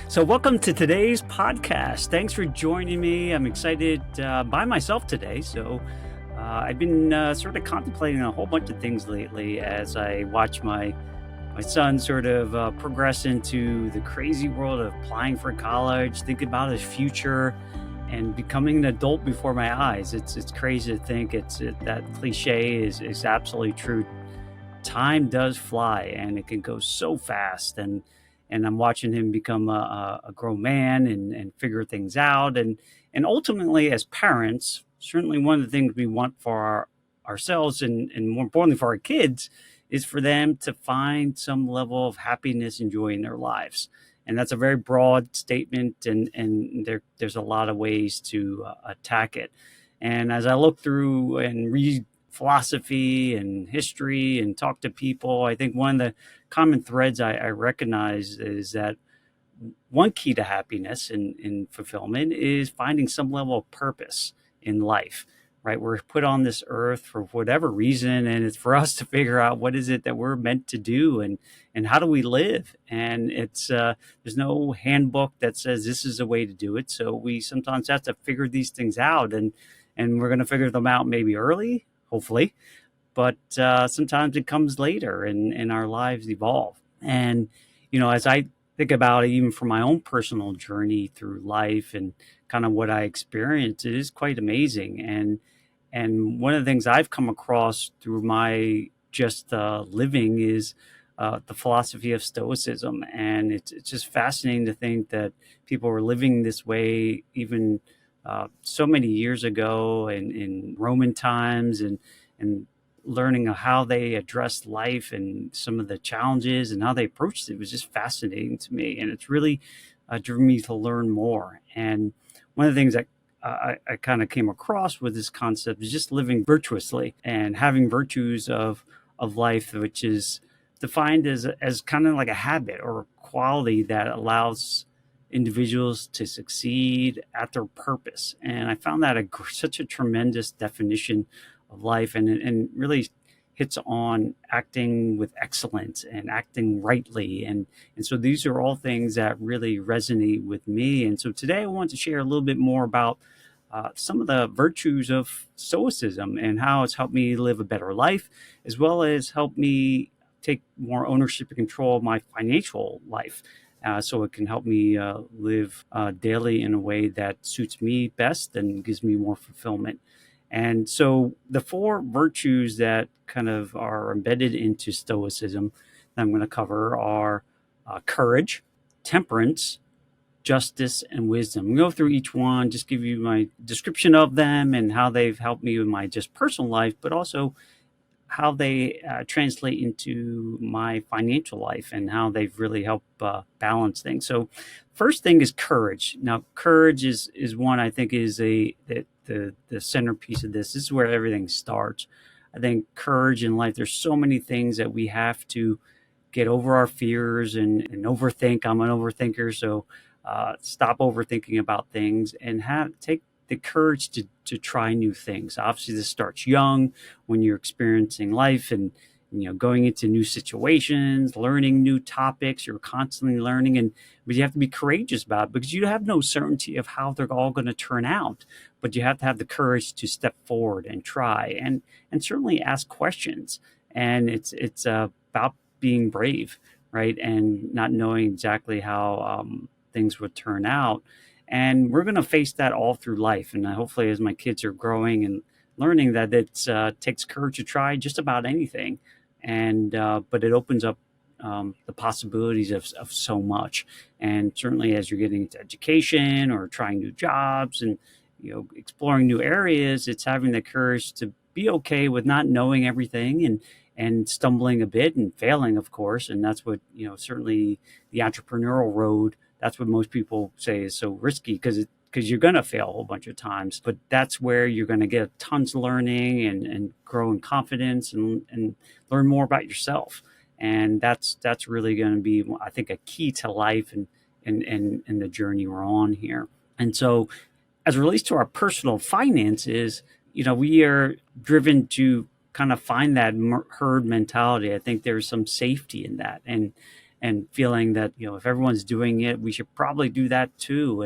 So, welcome to today's podcast. Thanks for joining me. I'm excited by myself today. I've been sort of contemplating a whole bunch of things lately as I watch my son sort of progress into the crazy world of applying for college, thinking about his future, and becoming an adult before my eyes. It's crazy to think that cliche is absolutely true. Time does fly and it can go so fast, and I'm watching him become a grown man and figure things out, and ultimately as parents, certainly one of the things we want for ourselves, and more importantly for our kids, is for them to find some level of happiness and joy in their lives. And that's a very broad statement, and there's a lot of ways to attack it. And as I look through and read philosophy and history and talk to people, I think one of the common threads I recognize is that one key to happiness and fulfillment is finding some level of purpose in life, right? We're put on this earth for whatever reason, and it's for us to figure out what is it that we're meant to do, and how do we live. And it's there's no handbook that says this is a way to do it. So we sometimes have to figure these things out, and we're going to figure them out maybe early, hopefully, but sometimes it comes later, and our lives evolve. And as I think about it, even from my own personal journey through life and kind of what I experienced, it is quite amazing. And one of the things I've come across through my just living is the philosophy of Stoicism, and it's just fascinating to think that people were living this way even so many years ago, in Roman times, and learning how they addressed life and some of the challenges and how they approached it was just fascinating to me. And it's really driven me to learn more. And one of the things that I kind of came across with this concept is just living virtuously and having virtues of life, which is defined as kind of like a habit or a quality that allows individuals to succeed at their purpose. And I found that such a tremendous definition of life, and really hits on acting with excellence and acting rightly. And so these are all things that really resonate with me. And so today I want to share a little bit more about some of the virtues of Stoicism and how it's helped me live a better life, as well as help me take more ownership and control of my financial life. So it can help me live daily in a way that suits me best and gives me more fulfillment. And so the four virtues that kind of are embedded into Stoicism that I'm going to cover are courage, temperance, justice, and wisdom. We'll go through each one, just give you my description of them and how they've helped me in my just personal life, but also how they translate into my financial life and how they've really helped balance things. So first thing is courage. Now, courage is one I think is the centerpiece of this. This is where everything starts. I think courage in life, there's so many things that we have to get over our fears and overthink. I'm an overthinker, so stop overthinking about things and take the courage to try new things. Obviously, this starts young when you're experiencing life and going into new situations, learning new topics. You're constantly learning, but you have to be courageous about it because you have no certainty of how they're all going to turn out. But you have to have the courage to step forward and try, and certainly ask questions. And it's about being brave, right, and not knowing exactly how things would turn out. And we're going to face that all through life. And hopefully, as my kids are growing and learning that it takes courage to try just about anything, and but it opens up the possibilities of so much. And certainly, as you're getting into education or trying new jobs and exploring new areas, it's having the courage to be okay with not knowing everything and stumbling a bit and failing, of course. And that's what certainly the entrepreneurial road. That's what most people say is so risky because you're going to fail a whole bunch of times, but that's where you're going to get tons of learning and grow in confidence and learn more about yourself. And that's really going to be, I think, a key to life and the journey we're on here. And so as it relates to our personal finances, we are driven to kind of find that herd mentality. I think there's some safety in that. And and feeling that, if everyone's doing it, we should probably do that too.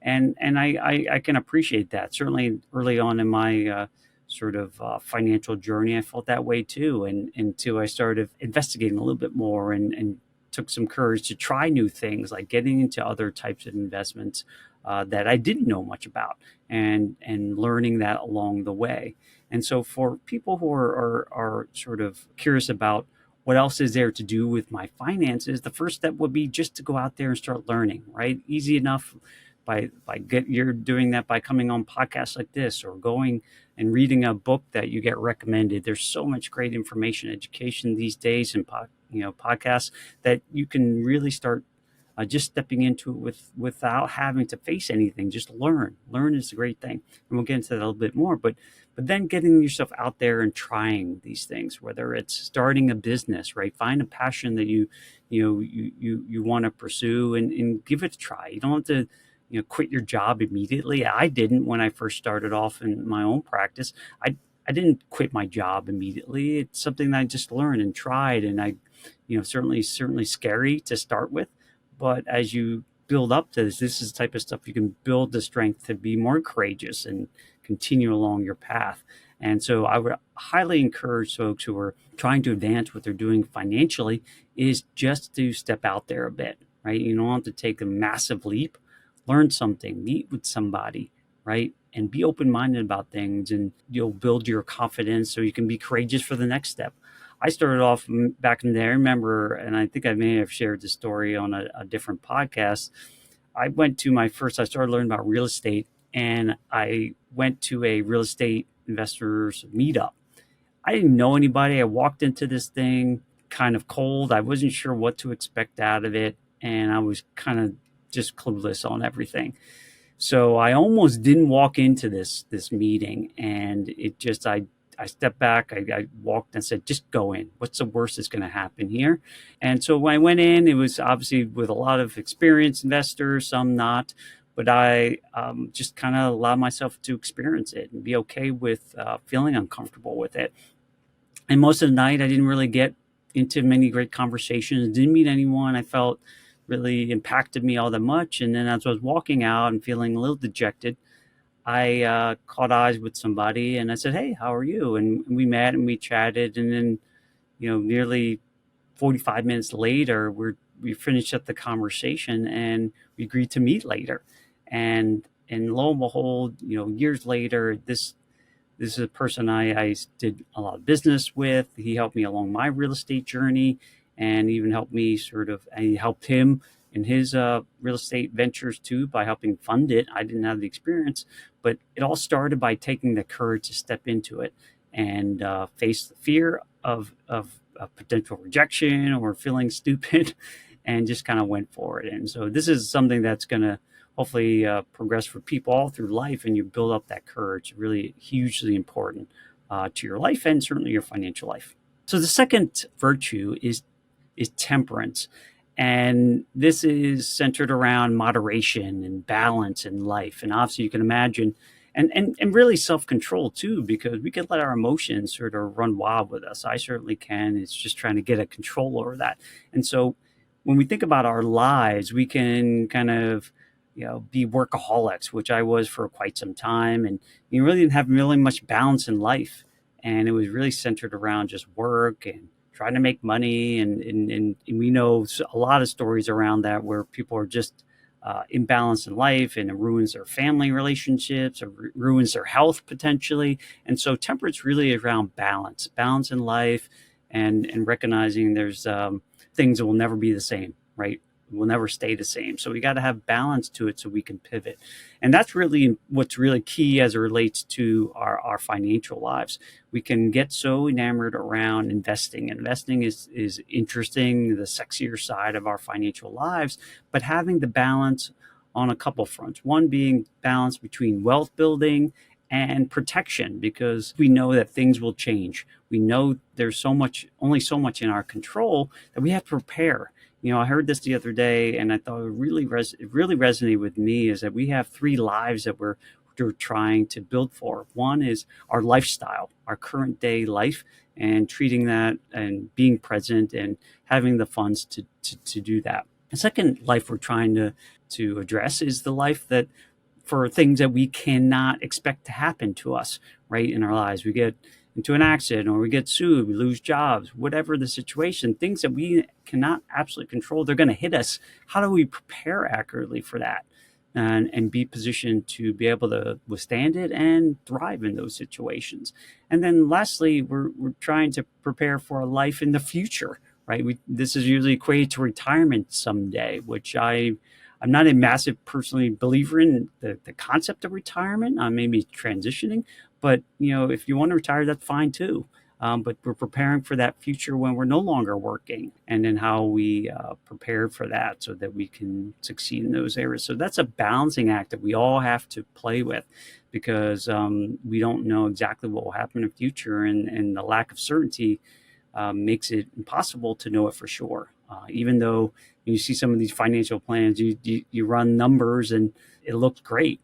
And I can appreciate that. Certainly early on in my sort of financial journey, I felt that way too. And until I started investigating a little bit more, and took some courage to try new things, like getting into other types of investments that I didn't know much about, and learning that along the way. And so for people who are sort of curious about what else is there to do with my finances, the first step would be just to go out there and start learning, right? Easy enough. You're doing that by coming on podcasts like this, or going and reading a book that you get recommended. There's so much great information, education these days, and podcasts that you can really start just stepping into it without having to face anything. Just learn is a great thing, and we'll get into that a little bit more. But then getting yourself out there and trying these things, whether it's starting a business, right? Find a passion that you want to pursue, and give it a try. You don't have to quit your job immediately. I didn't when I first started off in my own practice. I didn't quit my job immediately. It's something that I just learned and tried, and I certainly scary to start with, but as you build up to this is the type of stuff you can build the strength to be more courageous and continue along your path. And so I would highly encourage folks who are trying to advance what they're doing financially is just to step out there a bit, right? You don't have to take a massive leap. Learn something, meet with somebody, right? And be open-minded about things, and you'll build your confidence so you can be courageous for the next step. I started off back in there. I remember, and I think I may have shared the story on a different podcast. I started learning about real estate, and I went to a real estate investors meetup. I didn't know anybody. I walked into this thing kind of cold. I wasn't sure what to expect out of it, and I was kind of just clueless on everything. So I almost didn't walk into this meeting, and I stepped back. I walked and said, just go in. What's the worst that's going to happen here? And so when I went in, it was obviously with a lot of experienced investors, some not, but I just kind of allowed myself to experience it and be okay with feeling uncomfortable with it. And most of the night, I didn't really get into many great conversations, didn't meet anyone I felt really impacted me all that much. And then as I was walking out and feeling a little dejected, I caught eyes with somebody, and I said, "Hey, how are you?" And we met and we chatted, and then nearly 45 minutes later, we finished up the conversation, and we agreed to meet later. And lo and behold, years later, this is a person I did a lot of business with. He helped me along my real estate journey, and even helped me I helped him in his real estate ventures too by helping fund it. I didn't have the experience, but it all started by taking the courage to step into it and face the fear of potential rejection or feeling stupid, and just kind of went for it. And so this is something that's going to hopefully progress for people all through life, and you build up that courage. Really hugely important to your life, and certainly your financial life. So the second virtue is temperance. And this is centered around moderation and balance in life. And obviously you can imagine, and really self-control too, because we can let our emotions sort of run wild with us. I certainly can. It's just trying to get a control over that. And so when we think about our lives, we can kind of, be workaholics, which I was for quite some time. And you really didn't have really much balance in life. And it was really centered around just work and trying to make money. And we know a lot of stories around that where people are just imbalanced in life, and it ruins their family relationships, or ruins their health potentially. And so temperance really is around balance in life, and recognizing there's things that will never be the same, right? Will never stay the same. So we got to have balance to it so we can pivot. And that's really what's really key as it relates to our financial lives. We can get so enamored around investing. Investing is interesting, the sexier side of our financial lives, but having the balance on a couple fronts. One being balance between wealth building and protection, because we know that things will change. We know there's only so much in our control, that we have to prepare. I heard this the other day, and I thought it really resonated with me, is that we have three lives that we're trying to build for. One is our lifestyle, our current day life, and treating that and being present and having the funds to do that. The second life we're trying to address is the life that for things that we cannot expect to happen to us, right, in our lives. We get into an accident or we get sued, we lose jobs, whatever the situation, things that we cannot absolutely control, they're going to hit us. How do we prepare accurately for that? And be positioned to be able to withstand it and thrive in those situations. And then lastly, we're trying to prepare for a life in the future, right? This is usually equated to retirement someday, which I'm not a massive personally believer in the concept of retirement. I may be transitioning, but if you want to retire, that's fine too. But we're preparing for that future when we're no longer working, and then how we prepare for that so that we can succeed in those areas. So that's a balancing act that we all have to play with, because we don't know exactly what will happen in the future, and the lack of certainty makes it impossible to know it for sure. Even though you see some of these financial plans, you run numbers and it looks great,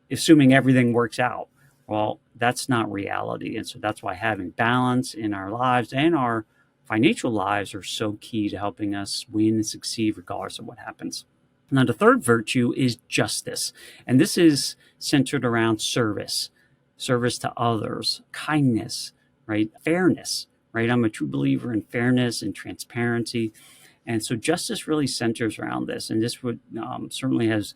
assuming everything works out. Well, that's not reality. And so that's why having balance in our lives and our financial lives are so key to helping us win and succeed regardless of what happens. Now, the third virtue is justice. And this is centered around service to others, kindness, right? Fairness, right? I'm a true believer in fairness and transparency. And so justice really centers around this. And this would certainly has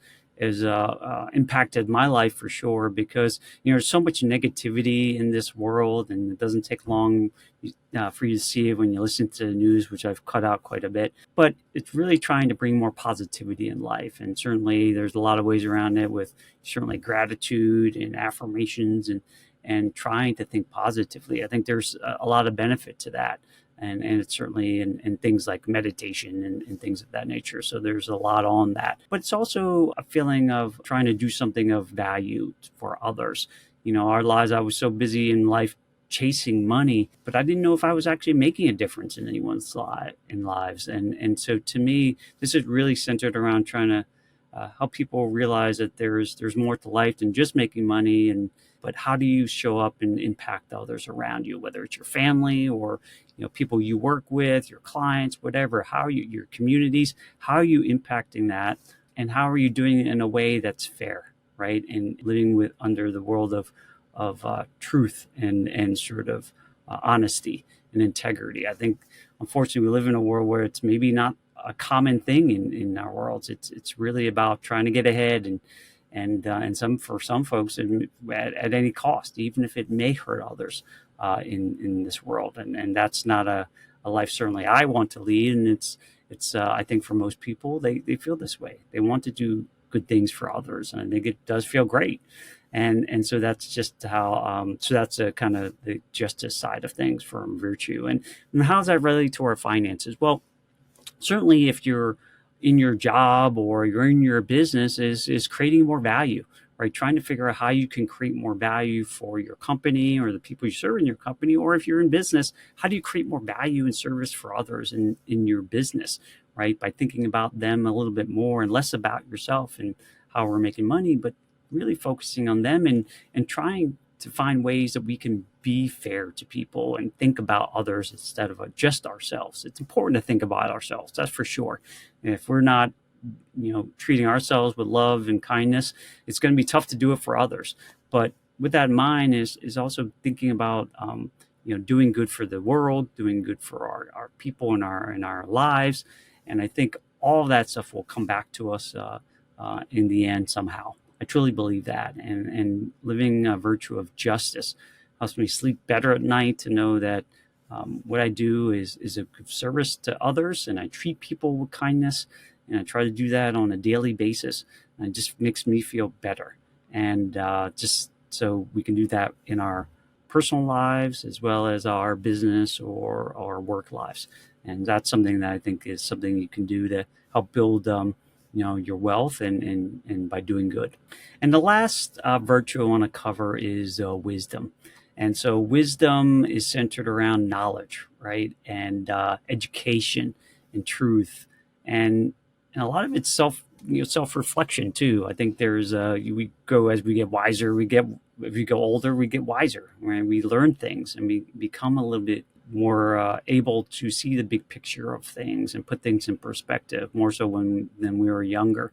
impacted my life for sure, because there's so much negativity in this world, and it doesn't take long for you to see it when you listen to the news, which I've cut out quite a bit. But it's really trying to bring more positivity in life, and certainly there's a lot of ways around it, with certainly gratitude and affirmations and trying to think positively. I think there's a lot of benefit to that. And it's certainly in things like meditation and things of that nature. So there's a lot on that. But it's also a feeling of trying to do something of value for others. Our lives, I was so busy in life chasing money, but I didn't know if I was actually making a difference in anyone's lives. And so to me, this is really centered around trying to help people realize that there's more to life than just making money. But how do you show up and impact others around you, whether it's your family or people you work with, your clients, whatever. How are you, your communities, how are you impacting that, and how are you doing it in a way that's fair, right? And living with under the world of truth and sort of honesty and integrity. I think, unfortunately, we live in a world where it's maybe not a common thing in our worlds. It's really about trying to get ahead and for some folks at any cost, even if it may hurt others in this world. And that's not a life certainly I want to lead. And it's I think for most people, they feel this way. They want to do good things for others, and I think it does feel great. And so that's just how so that's a kind of the justice side of things from virtue. And how does that relate to our finances? Well, certainly if you're in your job or you're in your business, is creating more value, right? Trying to figure out how you can create more value for your company or the people you serve in your company. Or if you're in business, how do you create more value and service for others in your business, right? By thinking about them a little bit more and less about yourself and how we're making money, but really focusing on them and trying to find ways that we can be fair to people and think about others instead of just ourselves. It's important to think about ourselves, that's for sure. And if we're not, treating ourselves with love and kindness, it's going to be tough to do it for others. But with that in mind is also thinking about, doing good for the world, doing good for our people in our lives. And I think all of that stuff will come back to us in the end somehow. I truly believe that, and living a virtue of justice helps me sleep better at night, to know that what I do is a good service to others, and I treat people with kindness, and I try to do that on a daily basis, and it just makes me feel better. And just so we can do that in our personal lives as well as our business or our work lives. And that's something that I think is something you can do to help build your wealth and by doing good. And the last virtue I want to cover is wisdom. And so wisdom is centered around knowledge, right? And education and truth. And a lot of it's self-reflection too. I think there's we go as we get wiser, if we go older, we get wiser, right? We learn things and we become a little bit more able to see the big picture of things and put things in perspective more so than we were younger.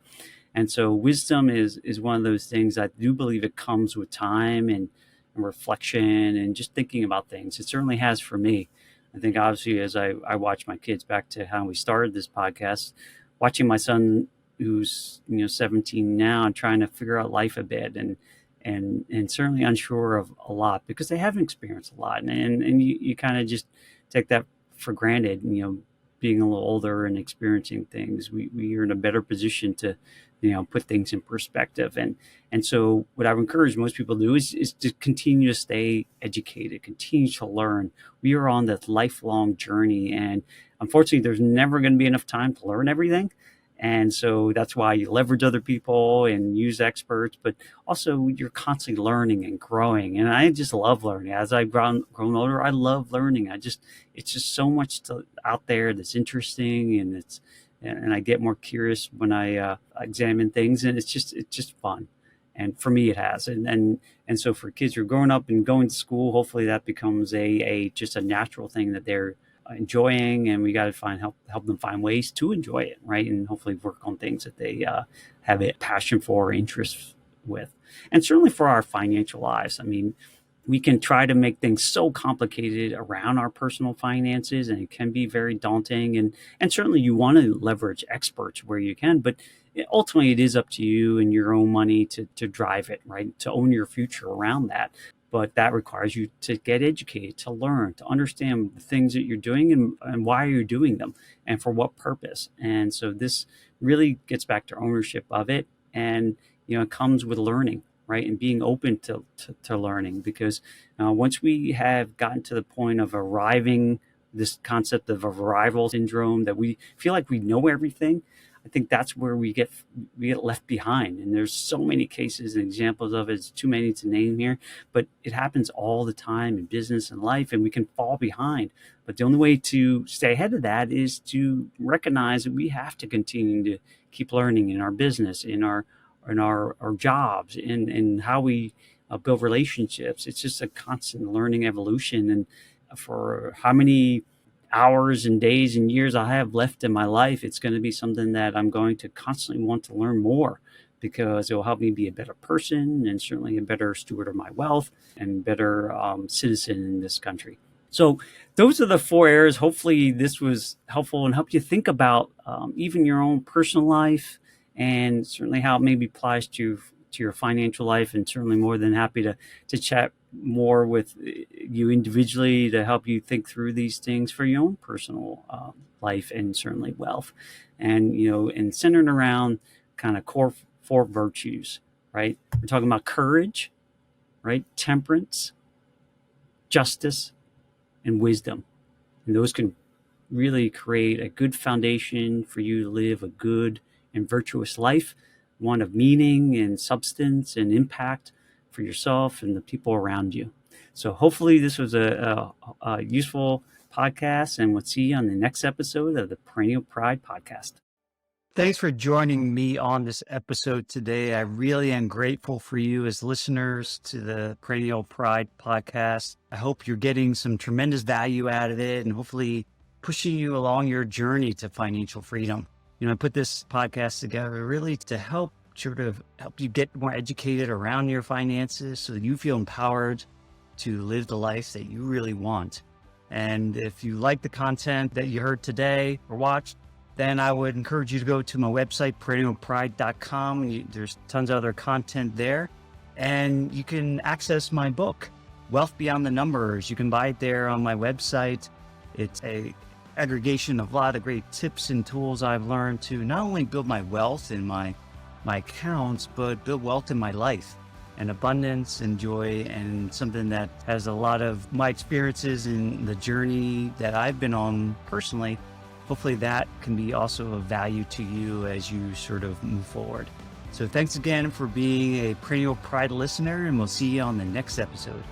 And so wisdom is one of those things I do believe it comes with time and reflection and just thinking about things. It certainly has for me. I think obviously as I watch my kids, back to how we started this podcast, watching my son who's 17 now and trying to figure out life a bit and certainly unsure of a lot because they haven't experienced a lot. And you kind of just take that for granted, being a little older and experiencing things. We are in a better position to, put things in perspective. And so what I would encourage most people to do is to continue to stay educated, continue to learn. We are on this lifelong journey. And unfortunately, there's never going to be enough time to learn everything. And so that's why you leverage other people and use experts, but also you're constantly learning and growing. And I just love learning. As I've grown older, I love learning. It's just so much out there that's interesting, and I get more curious when I examine things, and it's just fun. And for me, it has. And so for kids who are growing up and going to school, hopefully that becomes just a natural thing that they're enjoying, and we got to help them find ways to enjoy it, right? And hopefully work on things that they have a passion for or interest with. And certainly for our financial lives, I mean, we can try to make things so complicated around our personal finances, and it can be very daunting. And certainly you want to leverage experts where you can, but ultimately it is up to you and your own money to drive it, right? To own your future around that. But that requires you to get educated, to learn, to understand the things that you're doing and why you're doing them and for what purpose. And so this really gets back to ownership of it. And, it comes with learning, right? And being open to learning, because once we have gotten to the point of arriving, this concept of arrival syndrome, that we feel like we know everything, I think that's where we get left behind. And there's so many cases and examples of it. It's too many to name here, but it happens all the time in business and life, and we can fall behind. But the only way to stay ahead of that is to recognize that we have to continue to keep learning in our business, in our jobs, in how we build relationships. It's just a constant learning evolution. And for how many hours and days and years I have left in my life, it's going to be something that I'm going to constantly want to learn more, because it will help me be a better person and certainly a better steward of my wealth and better citizen in this country. So those are the 4 areas. Hopefully this was helpful and helped you think about even your own personal life, and certainly how it maybe applies to your financial life. And certainly more than happy to chat more with you individually to help you think through these things for your own personal life and certainly wealth. And, and centered around kind of core 4 virtues, right? We're talking about courage, right? Temperance, justice, and wisdom. And those can really create a good foundation for you to live a good and virtuous life, one of meaning and substance and impact for yourself and the people around you. So hopefully this was a useful podcast, and we'll see you on the next episode of the Perennial Pride Podcast. Thanks for joining me on this episode today. I really am grateful for you as listeners to the Perennial Pride Podcast. I hope you're getting some tremendous value out of it and hopefully pushing you along your journey to financial freedom. I put this podcast together really to help you get more educated around your finances so that you feel empowered to live the life that you really want. And if you like the content that you heard today or watched, then I would encourage you to go to my website, perennialpride.com. There's tons of other content there. And you can access my book, Wealth Beyond the Numbers. You can buy it there on my website. It's a aggregation of a lot of great tips and tools I've learned to not only build my wealth in my accounts, but build wealth in my life and abundance and joy, and something that has a lot of my experiences in the journey that I've been on personally. Hopefully that can be also of value to you as you sort of move forward. So thanks again for being a Perennial Pride listener, and we'll see you on the next episode.